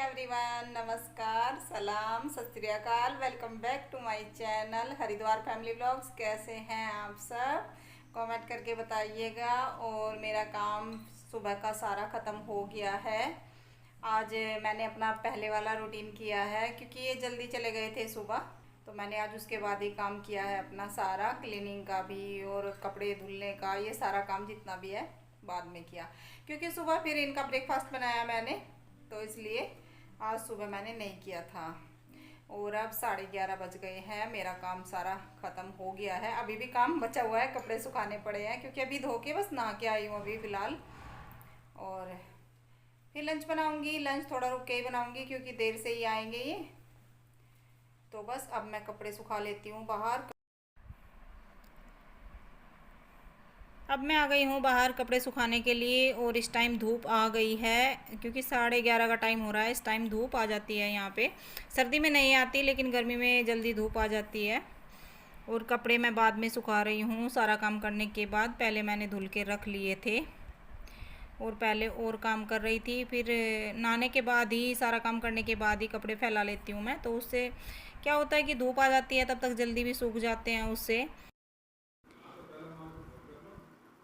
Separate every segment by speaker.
Speaker 1: Everyone, नमस्कार, सलाम, Sat Shri Akal. Welcome back to my channel Haridwar family vlogs. कैसे हैं आप सब? कमेंट करके बताइएगा। और मेरा काम सुबह का सारा ख़त्म हो गया है। आज मैंने अपना पहले वाला रूटीन किया है क्योंकि ये जल्दी चले गए थे सुबह, तो मैंने आज उसके बाद ही काम किया है अपना सारा, क्लीनिंग का भी और कपड़े धुलने का, ये सारा काम जितना भी है बाद में किया क्योंकि सुबह फिर इनका ब्रेकफास्ट बनाया मैंने, तो इसलिए आज सुबह मैंने नहीं किया था। और अब 11:30 बज गए हैं। मेरा काम सारा ख़त्म हो गया है। अभी भी काम बचा हुआ है, कपड़े सुखाने पड़े हैं क्योंकि अभी धो के बस नहा के आई हूँ अभी फ़िलहाल। और फिर लंच बनाऊँगी। लंच थोड़ा रुक के ही बनाऊँगी क्योंकि देर से ही आएंगे ये। तो बस अब मैं कपड़े सुखा लेती हूँ बाहर। अब मैं आ गई हूँ बाहर कपड़े सुखाने के लिए और इस टाइम धूप आ गई है क्योंकि 11:30 का टाइम हो रहा है। इस टाइम धूप आ जाती है यहाँ पे। सर्दी में नहीं आती लेकिन गर्मी में जल्दी धूप आ जाती है। और कपड़े मैं बाद में सुखा रही हूँ सारा काम करने के बाद। पहले मैंने धुल के रख लिए थे और पहले और काम कर रही थी। फिर नहाने के बाद ही, सारा काम करने के बाद ही कपड़े फैला लेती हूँ मैं। तो उससे क्या होता है कि धूप आ जाती है, तब तक जल्दी भी सूख जाते हैं उससे।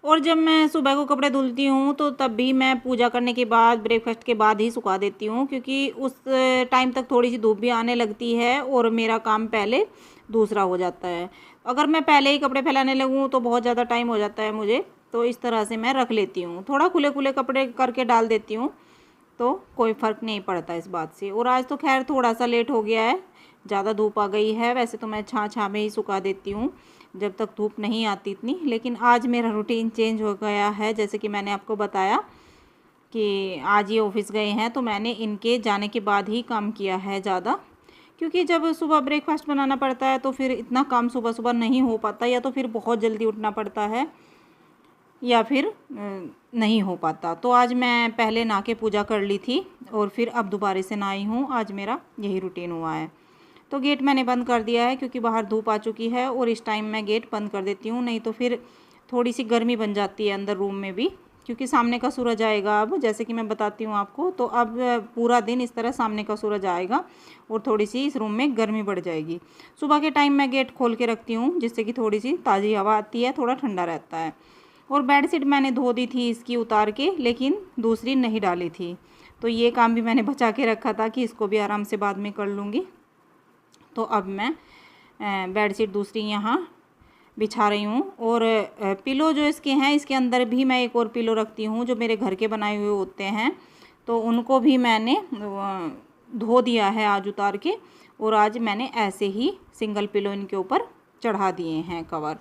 Speaker 1: और जब मैं सुबह को कपड़े धुलती हूँ तो तब भी मैं पूजा करने के बाद, ब्रेकफास्ट के बाद ही सुखा देती हूँ क्योंकि उस टाइम तक थोड़ी सी धूप भी आने लगती है और मेरा काम पहले दूसरा हो जाता है। अगर मैं पहले ही कपड़े फैलाने लगूँ तो बहुत ज़्यादा टाइम हो जाता है मुझे, तो इस तरह से मैं रख लेती हूँ। थोड़ा खुले खुले कपड़े करके डाल देती हूँ तो कोई फ़र्क नहीं पड़ता इस बात से। और आज तो खैर थोड़ा सा लेट हो गया है, ज़्यादा धूप आ गई है। वैसे तो मैं छाँव में ही सुखा देती हूँ जब तक धूप नहीं आती इतनी, लेकिन आज मेरा रूटीन चेंज हो गया है। जैसे कि मैंने आपको बताया कि आज ये ऑफिस गए हैं तो मैंने इनके जाने के बाद ही काम किया है ज़्यादा, क्योंकि जब सुबह ब्रेकफास्ट बनाना पड़ता है तो फिर इतना काम सुबह सुबह नहीं हो पाता, या तो फिर बहुत जल्दी उठना पड़ता है या फिर नहीं हो पाता। तो आज मैं पहले नहा के पूजा कर ली थी और फिर अब दोबारा से नहाई हूँ। आज मेरा यही रूटीन हुआ है। तो गेट मैंने बंद कर दिया है क्योंकि बाहर धूप आ चुकी है और इस टाइम मैं गेट बंद कर देती हूँ, नहीं तो फिर थोड़ी सी गर्मी बन जाती है अंदर रूम में भी, क्योंकि सामने का सूरज आएगा अब, जैसे कि मैं बताती हूँ आपको। तो अब पूरा दिन इस तरह सामने का सूरज आएगा और थोड़ी सी इस रूम में गर्मी बढ़ जाएगी। सुबह के टाइम मैं गेट खोल के रखती हूँ जिससे कि थोड़ी सी ताज़ी हवा आती है, थोड़ा ठंडा रहता है। और बेडशीट मैंने धो दी थी इसकी उतार के, लेकिन दूसरी नहीं डाली थी, तो ये काम भी मैंने बचा के रखा था कि इसको भी आराम से बाद में कर लूँगी। तो अब मैं बेडशीट दूसरी यहाँ बिछा रही हूँ। और पिलो जो इसके हैं, इसके अंदर भी मैं एक और पिलो रखती हूँ जो मेरे घर के बनाए हुए होते हैं, तो उनको भी मैंने धो दिया है आज उतार के। और आज मैंने ऐसे ही सिंगल पिलो इनके ऊपर चढ़ा दिए हैं कवर।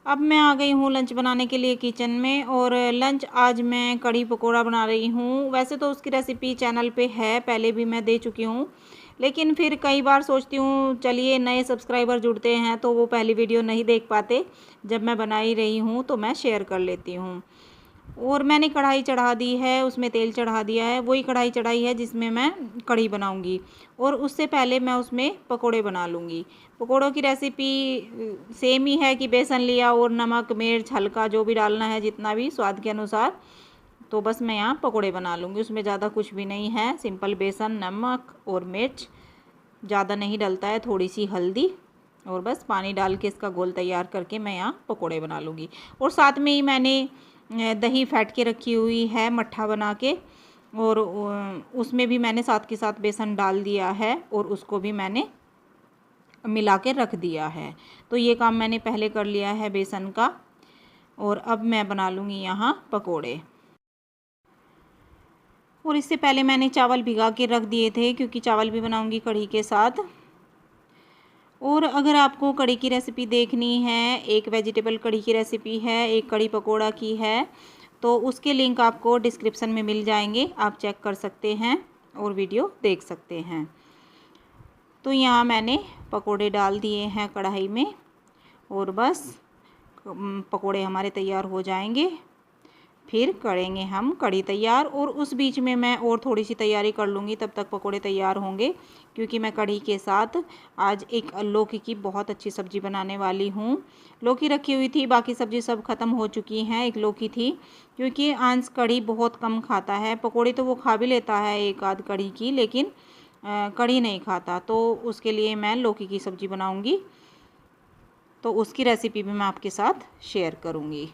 Speaker 1: अब मैं आ गई हूँ लंच बनाने के लिए किचन में। और लंच आज मैं कढ़ी पकोड़ा बना रही हूँ। वैसे तो उसकी रेसिपी चैनल पे है, पहले भी मैं दे चुकी हूँ, लेकिन फिर कई बार सोचती हूँ चलिए नए सब्सक्राइबर जुड़ते हैं तो वो पहली वीडियो नहीं देख पाते, जब मैं बना ही रही हूँ तो मैं शेयर कर लेती हूँ। और मैंने कढ़ाई चढ़ा दी है, उसमें तेल चढ़ा दिया है। वही कढ़ाई चढ़ाई है जिसमें मैं कढ़ी बनाऊंगी, और उससे पहले मैं उसमें पकोड़े बना लूँगी। पकोड़ों की रेसिपी सेम ही है कि बेसन लिया और नमक मिर्च हल्का जो भी डालना है, जितना भी स्वाद के अनुसार। तो बस मैं यहाँ पकोड़े बना लूँगी, उसमें ज़्यादा कुछ भी नहीं है, सिंपल बेसन नमक और मिर्च, ज़्यादा नहीं डलता है, थोड़ी सी हल्दी, और बस पानी डाल के इसका घोल तैयार करके मैं यहाँ पकोड़े बना लूँगी। और साथ में ही मैंने दही फेंट के रखी हुई है मट्ठा बना के, और उसमें भी मैंने साथ के साथ बेसन डाल दिया है और उसको भी मैंने मिला के रख दिया है। तो ये काम मैंने पहले कर लिया है बेसन का। और अब मैं बना लूँगी यहाँ पकोड़े। और इससे पहले मैंने चावल भिगा के रख दिए थे क्योंकि चावल भी बनाऊँगी कढ़ी के साथ। और अगर आपको कढ़ी की रेसिपी देखनी है, एक वेजिटेबल कढ़ी की रेसिपी है, एक कढ़ी पकोड़ा की है, तो उसके लिंक आपको डिस्क्रिप्शन में मिल जाएंगे, आप चेक कर सकते हैं और वीडियो देख सकते हैं। तो यहाँ मैंने पकोड़े डाल दिए हैं कढ़ाई में और बस पकोड़े हमारे तैयार हो जाएंगे। फिर करेंगे हम कढ़ी तैयार। और उस बीच में मैं और थोड़ी सी तैयारी कर लूँगी, तब तक पकोड़े तैयार होंगे, क्योंकि मैं कढ़ी के साथ आज एक लौकी की बहुत अच्छी सब्ज़ी बनाने वाली हूँ। लौकी रखी हुई थी, बाकी सब्ज़ी सब ख़त्म हो चुकी हैं, एक लौकी थी, क्योंकि अंश कढ़ी बहुत कम खाता है। पकोड़े तो वो खा भी लेता है एक आध कढ़ी की, लेकिन कढ़ी नहीं खाता, तो उसके लिए मैं लौकी की सब्ज़ी बनाऊँगी। तो उसकी रेसिपी भी मैं आपके साथ शेयर करूँगी।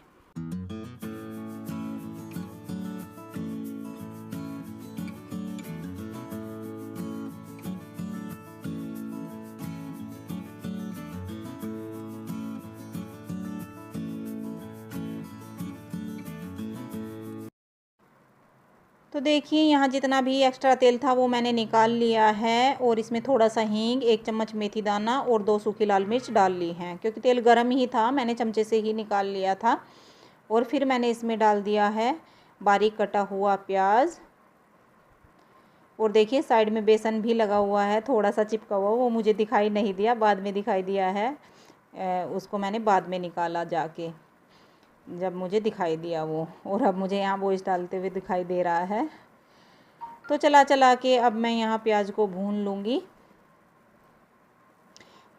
Speaker 1: तो देखिए यहाँ जितना भी एक्स्ट्रा तेल था वो मैंने निकाल लिया है, और इसमें थोड़ा सा हींग, 1 चम्मच मेथी दाना और 2 सूखी लाल मिर्च डाल ली हैं, क्योंकि तेल गर्म ही था, मैंने चमचे से ही निकाल लिया था। और फिर मैंने इसमें डाल दिया है बारीक कटा हुआ प्याज। और देखिए साइड में बेसन भी लगा हुआ है, थोड़ा सा चिपका हुआ, वो मुझे दिखाई नहीं दिया, बाद में दिखाई दिया है। उसको मैंने बाद में निकाला जाके, जब मुझे दिखाई दिया वो, और अब मुझे यहाँ वॉइस डालते हुए दिखाई दे रहा है। तो चला चला के अब मैं यहाँ प्याज को भून लूँगी,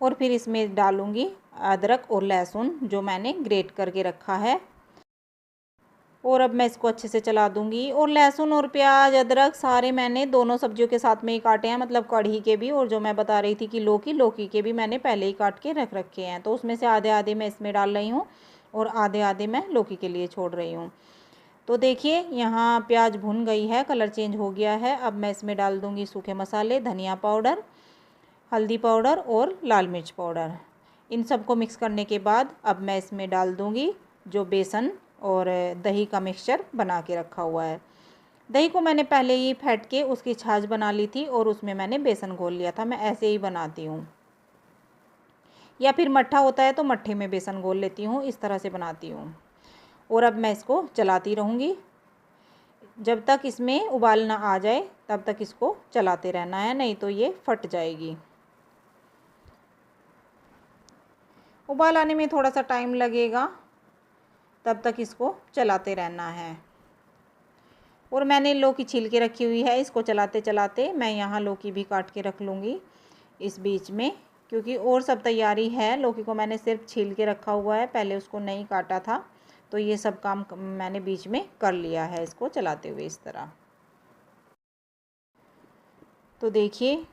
Speaker 1: और फिर इसमें डालूँगी अदरक और लहसुन जो मैंने ग्रेट करके रखा है। और अब मैं इसको अच्छे से चला दूँगी। और लहसुन और प्याज अदरक सारे मैंने दोनों सब्जियों के साथ में ही काटे हैं, मतलब कढ़ी के भी, और जो मैं बता रही थी कि लौकी के भी मैंने पहले ही काट के रख रखे हैं। तो उसमें से आधे आधे मैं इसमें डाल रही हूँ, और आधे आधे मैं लौकी के लिए छोड़ रही हूँ। तो देखिए यहाँ प्याज भुन गई है, कलर चेंज हो गया है। अब मैं इसमें डाल दूँगी सूखे मसाले, धनिया पाउडर, हल्दी पाउडर और लाल मिर्च पाउडर। इन सबको मिक्स करने के बाद अब मैं इसमें डाल दूँगी जो बेसन और दही का मिक्सचर बना के रखा हुआ है। दही को मैंने पहले ही फेंट के उसकी छाछ बना ली थी, और उसमें मैंने बेसन घोल लिया था। मैं ऐसे ही बनाती हूँ, या फिर मट्ठा होता है तो मट्ठे में बेसन घोल लेती हूँ, इस तरह से बनाती हूँ। और अब मैं इसको चलाती रहूँगी, जब तक इसमें उबाल ना आ जाए तब तक इसको चलाते रहना है, नहीं तो ये फट जाएगी। उबाल आने में थोड़ा सा टाइम लगेगा, तब तक इसको चलाते रहना है। और मैंने लौकी छील के रखी हुई है, इसको चलाते चलाते मैं यहाँ लौकी भी काट के रख लूँगी इस बीच में, क्योंकि और सब तैयारी है। लौकी को मैंने सिर्फ छील के रखा हुआ है, पहले उसको नहीं काटा था, तो ये सब काम मैंने बीच में कर लिया है इसको चलाते हुए इस तरह। तो देखिए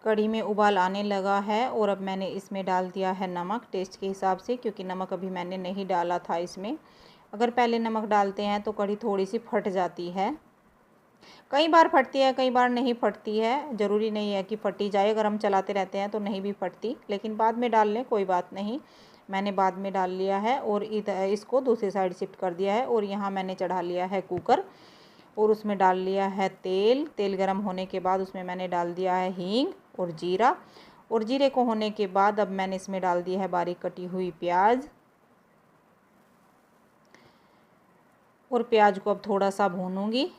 Speaker 1: कढ़ी में उबाल आने लगा है, और अब मैंने इसमें डाल दिया है नमक टेस्ट के हिसाब से, क्योंकि नमक अभी मैंने नहीं डाला था इसमें। अगर पहले नमक डालते हैं तो कढ़ी थोड़ी सी फट जाती है, कई बार फटती है कई बार नहीं फटती है, ज़रूरी नहीं है कि फटी जाए। अगर हम चलाते रहते हैं तो नहीं भी फटती, लेकिन बाद में डाल लें कोई बात नहीं। मैंने बाद में डाल लिया है, और इसको दूसरी साइड शिफ्ट कर दिया है। और यहाँ मैंने चढ़ा लिया है कुकर, और उसमें डाल लिया है तेल। तेल गर्म होने के बाद उसमें मैंने डाल दिया है हींग और जीरा, और जीरे को होने के बाद अब मैंने इसमें डाल दी है बारीक कटी हुई प्याज। और प्याज को अब थोड़ा सा भूनूंगी,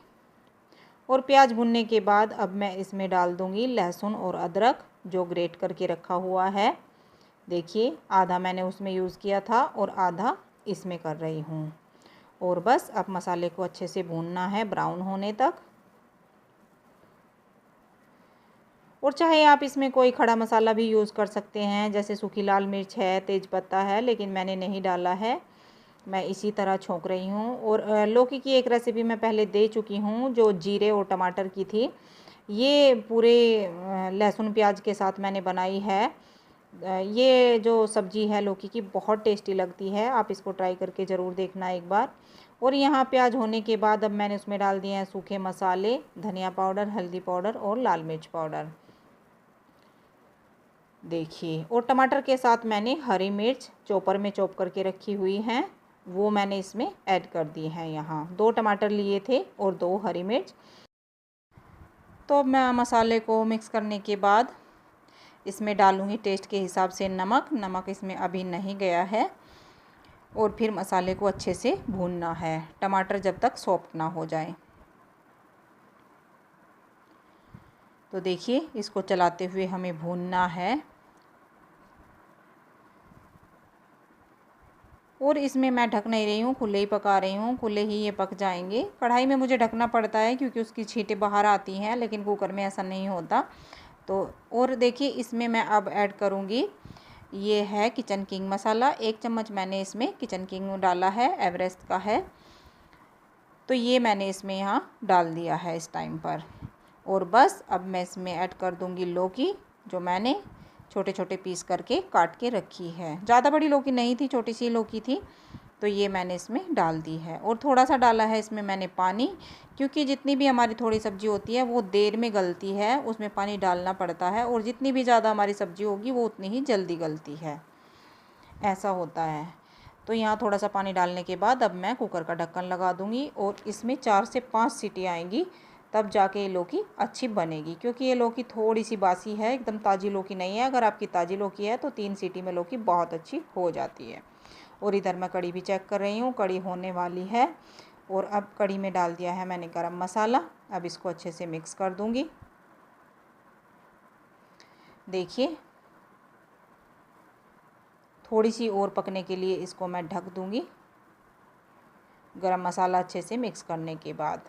Speaker 1: और प्याज भुनने के बाद अब मैं इसमें डाल दूंगी लहसुन और अदरक जो ग्रेट करके रखा हुआ है। देखिए आधा मैंने उसमें यूज़ किया था और आधा इसमें कर रही हूँ। और बस अब मसाले को अच्छे से भूनना है ब्राउन होने तक। और चाहे आप इसमें कोई खड़ा मसाला भी यूज़ कर सकते हैं, जैसे सूखी लाल मिर्च है, तेज़पत्ता है, लेकिन मैंने नहीं डाला है, मैं इसी तरह छोंक रही हूँ। और लौकी की एक रेसिपी मैं पहले दे चुकी हूँ जो जीरे और टमाटर की थी, ये पूरे लहसुन प्याज के साथ मैंने बनाई है। ये जो सब्ज़ी है लौकी की बहुत टेस्टी लगती है, आप इसको ट्राई करके ज़रूर देखना एक बार। और यहाँ प्याज होने के बाद अब मैंने उसमें डाल दिए हैं सूखे मसाले, धनिया पाउडर, हल्दी पाउडर और लाल मिर्च पाउडर। देखिए, और टमाटर के साथ मैंने हरी मिर्च चॉपर में चॉप करके रखी हुई हैं, वो मैंने इसमें ऐड कर दी हैं। यहाँ 2 टमाटर लिए थे और 2 हरी मिर्च। तो मैं मसाले को मिक्स करने के बाद इसमें डालूँगी टेस्ट के हिसाब से नमक। नमक इसमें अभी नहीं गया है, और फिर मसाले को अच्छे से भूनना है टमाटर जब तक सॉफ्ट ना हो जाए। तो देखिए इसको चलाते हुए हमें भूनना है। और इसमें मैं ढक नहीं रही हूँ, खुले ही पका रही हूँ, खुले ही ये पक जाएंगे। कढ़ाई में मुझे ढकना पड़ता है क्योंकि उसकी छींटें बाहर आती हैं, लेकिन कुकर में ऐसा नहीं होता। तो और देखिए इसमें मैं अब ऐड करूँगी, ये है किचन किंग मसाला। 1 चम्मच मैंने इसमें किचन किंग डाला है, एवरेस्ट का है। तो ये मैंने इसमें यहाँ डाल दिया है इस टाइम पर। और बस अब मैं इसमें ऐड कर दूँगी लौकी, जो मैंने छोटे छोटे पीस करके काट के रखी है। ज़्यादा बड़ी लौकी नहीं थी, छोटी सी लौकी थी, तो ये मैंने इसमें डाल दी है। और थोड़ा सा डाला है इसमें मैंने पानी, क्योंकि जितनी भी हमारी थोड़ी सब्ज़ी होती है वो देर में गलती है, उसमें पानी डालना पड़ता है। और जितनी भी ज़्यादा हमारी सब्ज़ी होगी वो उतनी ही जल्दी गलती है, ऐसा होता है। तो यहाँ थोड़ा सा पानी डालने के बाद अब मैं कुकर का ढक्कन लगा दूँगी और इसमें 4 से 5 सीटी आएंगी, तब जाके ये लौकी अच्छी बनेगी। क्योंकि ये लौकी थोड़ी सी बासी है, एकदम ताज़ी लौकी नहीं है। अगर आपकी ताज़ी लौकी है तो 3 सीटी में लौकी बहुत अच्छी हो जाती है। और इधर मैं कढ़ी भी चेक कर रही हूँ, कढ़ी होने वाली है। और अब कढ़ी में डाल दिया है मैंने गरम मसाला। अब इसको अच्छे से मिक्स कर दूँगी। देखिए थोड़ी सी और पकने के लिए इसको मैं ढक दूँगी, गरम मसाला अच्छे से मिक्स करने के बाद।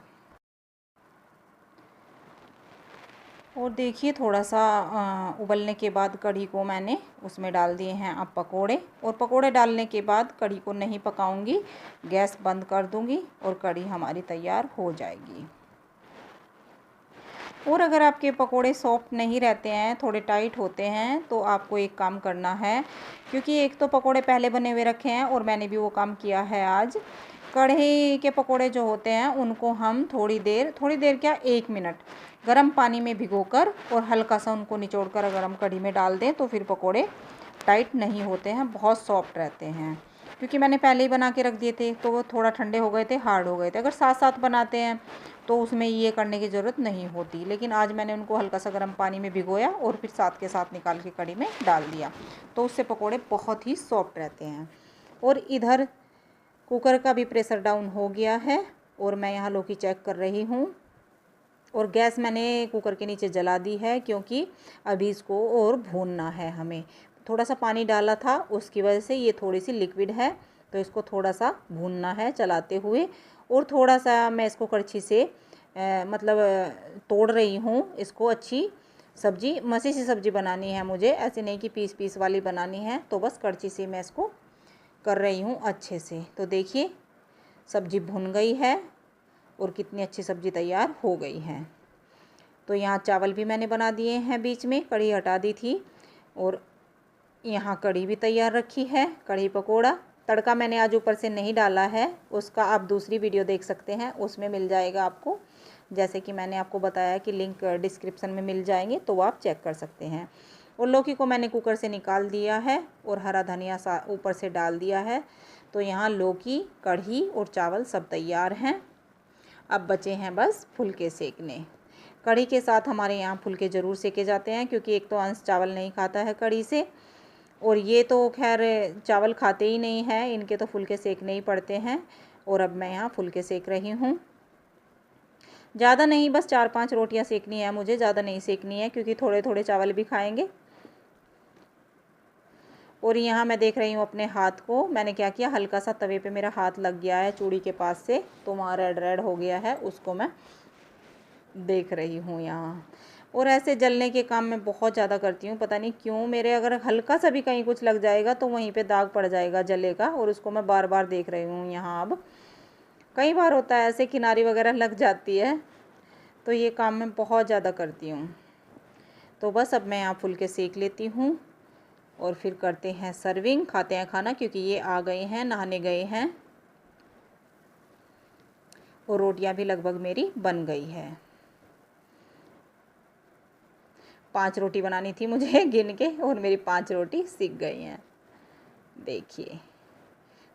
Speaker 1: और देखिए थोड़ा सा उबलने के बाद कढ़ी को मैंने उसमें डाल दिए हैं अब पकोड़े। और पकोड़े डालने के बाद कढ़ी को नहीं पकाऊंगी, गैस बंद कर दूंगी और कढ़ी हमारी तैयार हो जाएगी। और अगर आपके पकोड़े सॉफ्ट नहीं रहते हैं, थोड़े टाइट होते हैं, तो आपको एक काम करना है। क्योंकि एक तो पकोड़े पहले बने हुए रखे हैं और मैंने भी वो काम किया है आज। कढ़ी के पकोड़े जो होते हैं उनको हम थोड़ी देर क्या 1 मिनट गर्म पानी में भिगोकर और हल्का सा उनको निचोड़कर अगर हम कढ़ी में डाल दें तो फिर पकोड़े टाइट नहीं होते हैं, बहुत सॉफ्ट रहते हैं। क्योंकि मैंने पहले ही बना के रख दिए थे तो वो थोड़ा ठंडे हो गए थे, हार्ड हो गए थे। अगर साथ साथ बनाते हैं तो उसमें ये करने की ज़रूरत नहीं होती। लेकिन आज मैंने उनको हल्का सा गर्म पानी में भिगोया और फिर साथ के साथ निकाल के कढ़ी में डाल दिया, तो उससे पकोड़े बहुत ही सॉफ्ट रहते हैं। और इधर कुकर का भी प्रेशर डाउन हो गया है और मैं यहाँ लौकी चेक कर रही हूँ। और गैस मैंने कुकर के नीचे जला दी है, क्योंकि अभी इसको और भूनना है हमें। थोड़ा सा पानी डाला था, उसकी वजह से ये थोड़ी सी लिक्विड है, तो इसको थोड़ा सा भूनना है चलाते हुए। और थोड़ा सा मैं इसको कड़छी से तोड़ रही हूँ इसको। अच्छी सब्जी, मसी सी सब्जी बनानी है मुझे, ऐसे नहीं कि पीस पीस वाली बनानी है। तो बस कड़छी से मैं इसको कर रही हूँ अच्छे से। तो देखिए सब्जी भुन गई है और कितनी अच्छी सब्ज़ी तैयार हो गई है। तो यहाँ चावल भी मैंने बना दिए हैं, बीच में कढ़ी हटा दी थी। और यहाँ कढ़ी भी तैयार रखी है, कढ़ी पकोड़ा। तड़का मैंने आज ऊपर से नहीं डाला है, उसका आप दूसरी वीडियो देख सकते हैं, उसमें मिल जाएगा आपको। जैसे कि मैंने आपको बताया कि लिंक डिस्क्रिप्शन में मिल जाएंगे, तो आप चेक कर सकते हैं। और लौकी को मैंने कुकर से निकाल दिया है और हरा धनिया ऊपर से डाल दिया है। तो यहाँ लौकी, कढ़ी और चावल सब तैयार हैं। अब बचे हैं बस फुलके सेकने। कढ़ी के साथ हमारे यहाँ फुलके ज़रूर सेके जाते हैं, क्योंकि एक तो अंश चावल नहीं खाता है कढ़ी से, और ये तो खैर चावल खाते ही नहीं हैं, इनके तो फुलके सेकने ही पड़ते हैं। और अब मैं यहाँ फुलके सेक रही हूँ। ज़्यादा नहीं, बस 4-5 रोटियाँ सेकनी है मुझे, ज़्यादा नहीं सेकनी है, क्योंकि थोड़े थोड़े चावल भी खाएँगे। और यहाँ मैं देख रही हूँ अपने हाथ को, मैंने क्या किया, हल्का सा तवे पे मेरा हाथ लग गया है चूड़ी के पास से, तो वहाँ रेड रेड हो गया है, उसको मैं देख रही हूँ यहाँ। और ऐसे जलने के काम मैं बहुत ज़्यादा करती हूँ, पता नहीं क्यों। मेरे अगर हल्का सा भी कहीं कुछ लग जाएगा तो वहीं पे दाग पड़ जाएगा जलेगा, और उसको मैं बार बार देख रही हूँ यहाँ। अब कई बार होता है ऐसे, किनारी वगैरह लग जाती है, तो ये काम मैं बहुत ज़्यादा करती हूँ। तो बस अब मैं यहाँ फुलके सेक लेती हूँ और फिर करते हैं सर्विंग, खाते हैं खाना, क्योंकि ये आ गए हैं, नहाने गए हैं। और रोटियां भी लगभग मेरी बन गई है। 5 रोटी बनानी थी मुझे गिन के, और मेरी 5 रोटी सिक गई हैं। देखिए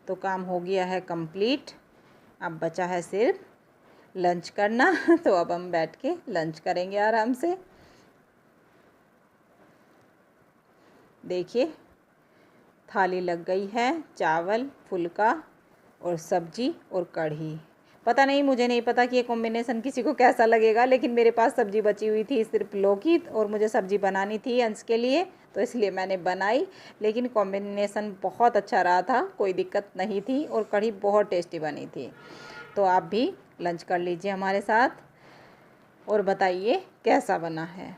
Speaker 1: तो काम हो गया है कंप्लीट। अब बचा है सिर्फ लंच करना तो अब हम बैठ के लंच करेंगे आराम से। देखिए थाली लग गई है, चावल, फुल्का और सब्जी और कढ़ी। पता नहीं, मुझे नहीं पता कि ये कॉम्बिनेशन किसी को कैसा लगेगा, लेकिन मेरे पास सब्ज़ी बची हुई थी सिर्फ लौकी, और मुझे सब्ज़ी बनानी थी अंश के लिए, तो इसलिए मैंने बनाई। लेकिन कॉम्बिनेशन बहुत अच्छा रहा था, कोई दिक्कत नहीं थी, और कढ़ी बहुत टेस्टी बनी थी। तो आप भी लंच कर लीजिए हमारे साथ और बताइए कैसा बना है।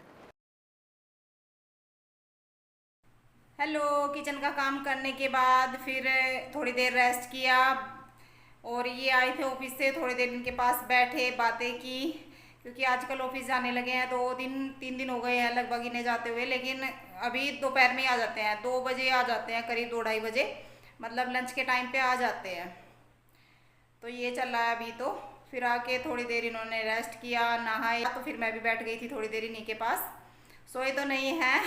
Speaker 1: हेलो, किचन का काम करने के बाद फिर थोड़ी देर रेस्ट किया, और ये आए थे ऑफिस से, थोड़ी देर इनके पास बैठे, बातें की, क्योंकि आजकल ऑफिस जाने लगे हैं, 2 दिन 3 दिन हो गए हैं लगभग इन्हें जाते हुए, लेकिन अभी दोपहर में आ जाते हैं, 2 बजे आ जाते हैं, करीब 2 ढाई बजे, मतलब लंच के टाइम पे आ जाते हैं। तो ये चल रहा है अभी। तो फिर आके थोड़ी देर इन्होंने रेस्ट किया, नहाया, तो फिर मैं भी बैठ गई थी थोड़ी देर इन्हीं के पास। सोए तो नहीं है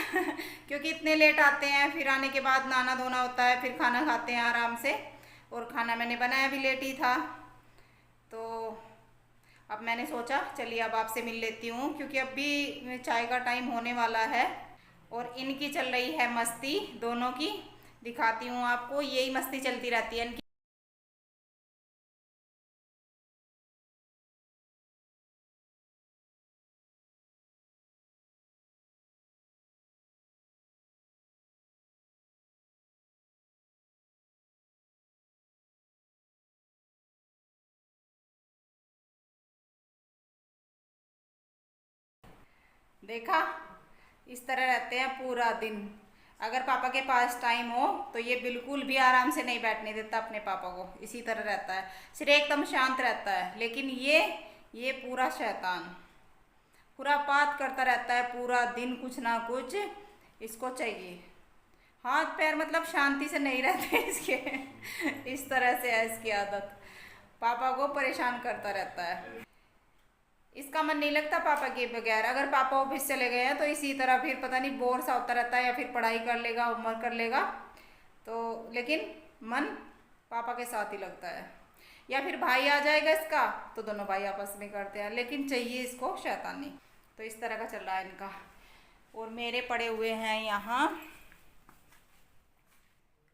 Speaker 1: क्योंकि इतने लेट आते हैं, फिर आने के बाद नहाना धोना होता है, फिर खाना खाते हैं आराम से, और खाना मैंने बनाया भी लेट ही था। तो अब मैंने सोचा चलिए अब आपसे मिल लेती हूँ, क्योंकि अब भी चाय का टाइम होने वाला है, और इनकी चल रही है मस्ती दोनों की। दिखाती हूँ आपको, यही मस्ती चलती रहती है इनकी। देखा, इस तरह रहते हैं पूरा दिन। अगर पापा के पास टाइम हो तो ये बिल्कुल भी आराम से नहीं बैठने देता अपने पापा को, इसी तरह रहता है, सिर्फ एकदम शांत रहता है। लेकिन ये पूरा शैतान, खुरापात करता रहता है पूरा दिन, कुछ ना कुछ इसको चाहिए। हाथ पैर मतलब शांति से नहीं रहते इसके इस तरह से है इसकी आदत, पापा को परेशान करता रहता है। इसका मन नहीं लगता पापा के बगैर। अगर पापा ऑफिस चले गए हैं तो इसी तरह फिर पता नहीं बोर सा होता रहता है, या फिर पढ़ाई कर लेगा, होमवर्क कर लेगा, तो लेकिन मन पापा के साथ ही लगता है। या फिर भाई आ जाएगा इसका तो दोनों भाई आपस में करते हैं, लेकिन चाहिए इसको शैतानी। तो इस तरह का चल रहा है इनका। और मेरे पड़े हुए हैं यहाँ,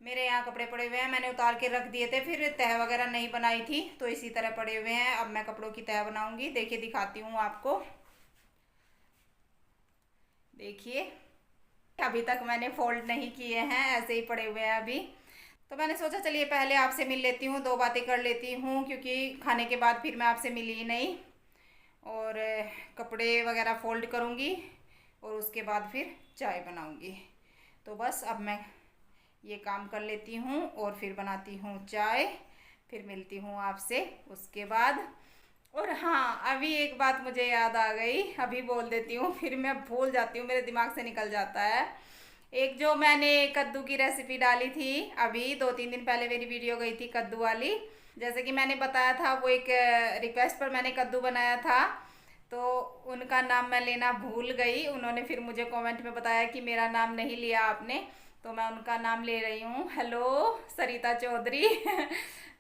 Speaker 1: मेरे यहाँ कपड़े पड़े हुए हैं, मैंने उतार के रख दिए थे, फिर तह वगैरह नहीं बनाई थी, तो इसी तरह पड़े हुए हैं। अब मैं कपड़ों की तह बनाऊंगी, देखिए दिखाती हूँ आपको। देखिए, अभी तक मैंने फोल्ड नहीं किए हैं, ऐसे ही पड़े हुए हैं अभी। तो मैंने सोचा चलिए पहले आपसे मिल लेती हूँ, 2 बातें कर लेती हूँ, क्योंकि खाने के बाद फिर मैं आपसे मिली ही नहीं। और कपड़े वगैरह फोल्ड करूँगी, और उसके बाद फिर चाय बनाऊँगी। तो बस अब मैं ये काम कर लेती हूँ, और फिर बनाती हूँ चाय, फिर मिलती हूँ आपसे उसके बाद। और हाँ, अभी एक बात मुझे याद आ गई, अभी बोल देती हूँ, फिर मैं भूल जाती हूँ, मेरे दिमाग से निकल जाता है। एक जो मैंने कद्दू की रेसिपी डाली थी अभी 2-3 दिन पहले, मेरी वीडियो गई थी कद्दू वाली, जैसे कि मैंने बताया था, वो एक रिक्वेस्ट पर मैंने कद्दू बनाया था, तो उनका नाम मैं लेना भूल गई। उन्होंने फिर मुझे कमेंट में बताया कि मेरा नाम नहीं लिया आपने, तो मैं उनका नाम ले रही हूँ। हेलो, सरिता चौधरी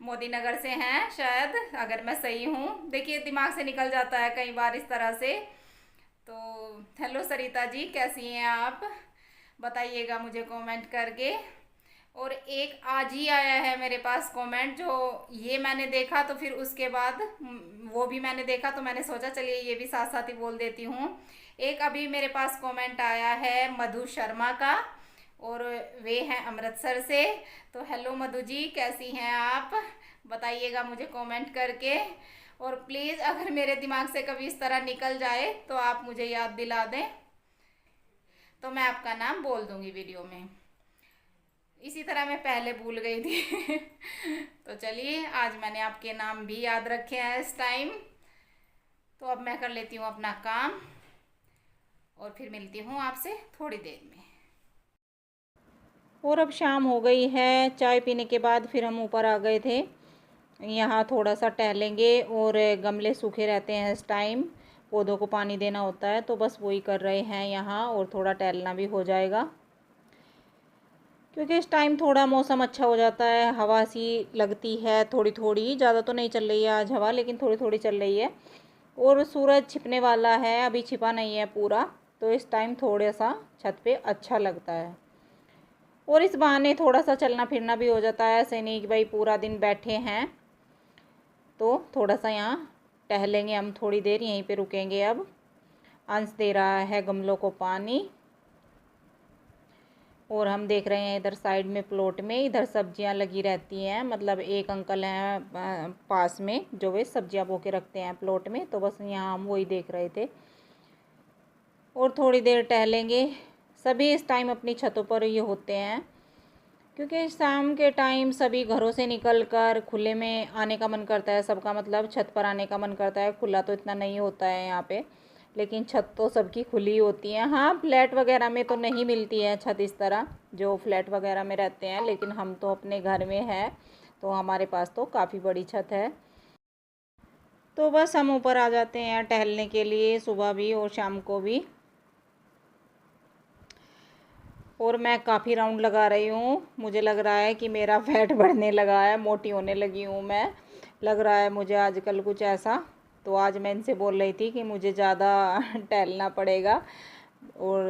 Speaker 1: मोदी नगर से हैं शायद, अगर मैं सही हूँ। देखिए दिमाग से निकल जाता है कई बार इस तरह से। तो हेलो सरिता जी, कैसी हैं आप, बताइएगा मुझे कमेंट करके। और एक आज ही आया है मेरे पास कमेंट, जो ये मैंने देखा, तो फिर उसके बाद वो भी मैंने देखा, तो मैंने सोचा चलिए ये भी साथ साथ ही बोल देती हूँ। एक अभी मेरे पास कमेंट आया है मधु शर्मा का, और वे हैं अमृतसर से। तो हेलो मधु जी, कैसी हैं आप, बताइएगा मुझे कमेंट करके। और प्लीज़ अगर मेरे दिमाग से कभी इस तरह निकल जाए तो आप मुझे याद दिला दें, तो मैं आपका नाम बोल दूंगी वीडियो में। इसी तरह मैं पहले भूल गई थी तो चलिए, आज मैंने आपके नाम भी याद रखे हैं इस टाइम। तो अब मैं कर लेती हूँ अपना काम, और फिर मिलती हूँ आपसे थोड़ी देर में। और अब शाम हो गई है, चाय पीने के बाद फिर हम ऊपर आ गए थे, यहाँ थोड़ा सा टहलेंगे, और गमले सूखे रहते हैं इस टाइम, पौधों को पानी देना होता है, तो बस वही कर रहे हैं यहाँ, और थोड़ा टहलना भी हो जाएगा, क्योंकि इस टाइम थोड़ा मौसम अच्छा हो जाता है, हवा सी लगती है थोड़ी थोड़ी, ज़्यादा तो नहीं चल रही है आज हवा, लेकिन थोड़ी थोड़ी चल रही है। और सूरज छिपने वाला है, अभी छिपा नहीं है पूरा, तो इस टाइम थोड़ा सा छत पे अच्छा लगता है, और इस बहाने थोड़ा सा चलना फिरना भी हो जाता है, ऐसे नहीं कि भाई पूरा दिन बैठे हैं। तो थोड़ा सा यहाँ टहलेंगे हम, थोड़ी देर यहीं पे रुकेंगे। अब अंश दे रहा है गमलों को पानी, और हम देख रहे हैं इधर साइड में प्लॉट में इधर सब्जियां लगी रहती हैं। मतलब एक अंकल हैं पास में जो वे सब्जियां बो के रखते हैं प्लॉट में, तो बस यहाँ हम वही देख रहे थे। और थोड़ी देर टहलेंगे। सभी इस टाइम अपनी छतों पर ही होते हैं, क्योंकि शाम के टाइम सभी घरों से निकलकर खुले में आने का मन करता है सबका। मतलब छत पर आने का मन करता है। खुला तो इतना नहीं होता है यहाँ पे, लेकिन छत तो सबकी खुली होती है। हाँ, फ्लैट वगैरह में तो नहीं मिलती है छत इस तरह, जो फ्लैट वगैरह में रहते हैं, लेकिन हम तो अपने घर में है तो हमारे पास तो काफ़ी बड़ी छत है। तो बस हम ऊपर आ जाते हैं टहलने के लिए, सुबह भी और शाम को भी। और मैं काफ़ी राउंड लगा रही हूँ। मुझे लग रहा है कि मेरा फैट बढ़ने लगा है, मोटी होने लगी हूँ मैं, लग रहा है मुझे आजकल कुछ ऐसा। तो आज मैं इनसे बोल रही थी कि मुझे ज़्यादा टहलना पड़ेगा और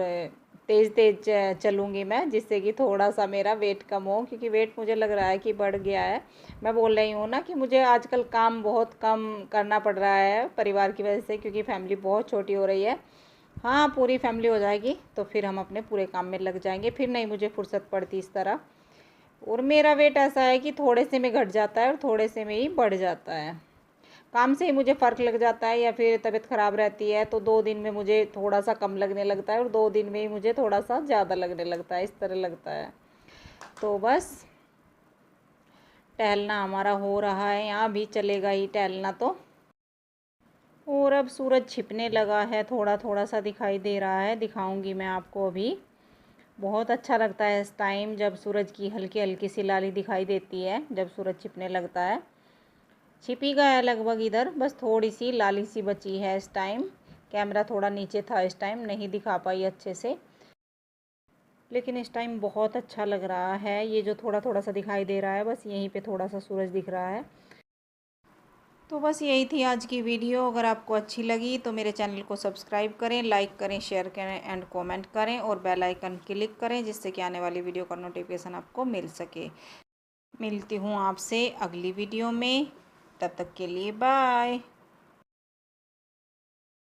Speaker 1: तेज़ तेज़ चलूँगी मैं, जिससे कि थोड़ा सा मेरा वेट कम हो, क्योंकि वेट मुझे लग रहा है कि बढ़ गया है। मैं बोल रही हूँ ना कि मुझे आजकल काम बहुत कम करना पड़ रहा है परिवार की वजह से, क्योंकि फैमिली बहुत छोटी हो रही है। हाँ, पूरी फैमिली हो जाएगी तो फिर हम अपने पूरे काम में लग जाएंगे, फिर नहीं मुझे फुर्सत पड़ती इस तरह। और मेरा वेट ऐसा है कि थोड़े से में घट जाता है और थोड़े से में ही बढ़ जाता है। काम से ही मुझे फ़र्क लग जाता है, या फिर तबीयत ख़राब रहती है तो 2 दिन में मुझे थोड़ा सा कम लगने लगता है और 2 दिन में ही मुझे थोड़ा सा ज़्यादा लगने लगता है, इस तरह लगता है। तो बस टहलना हमारा हो रहा है, यहाँ भी चलेगा ही टहलना तो। और अब सूरज छिपने लगा है, थोड़ा थोड़ा सा दिखाई दे रहा है, दिखाऊंगी मैं आपको अभी। बहुत अच्छा लगता है इस टाइम जब सूरज की हल्की हल्की सी लाली दिखाई देती है, जब सूरज छिपने लगता है। छिप ही गया है लगभग इधर, बस थोड़ी सी लाली सी बची है इस टाइम। कैमरा थोड़ा नीचे था इस टाइम, नहीं दिखा पाई अच्छे से, लेकिन इस टाइम बहुत अच्छा लग रहा है। ये जो थोड़ा थोड़ा सा दिखाई दे रहा है, बस यहीं पे थोड़ा सा सूरज दिख रहा है। तो बस यही थी आज की वीडियो। अगर आपको अच्छी लगी तो मेरे चैनल को सब्सक्राइब करें, लाइक करें, शेयर करें एंड कमेंट करें, और बेल आइकन क्लिक करें, जिससे कि आने वाली वीडियो का नोटिफिकेशन आपको मिल सके। मिलती हूँ आपसे अगली वीडियो में, तब तक के लिए बाय।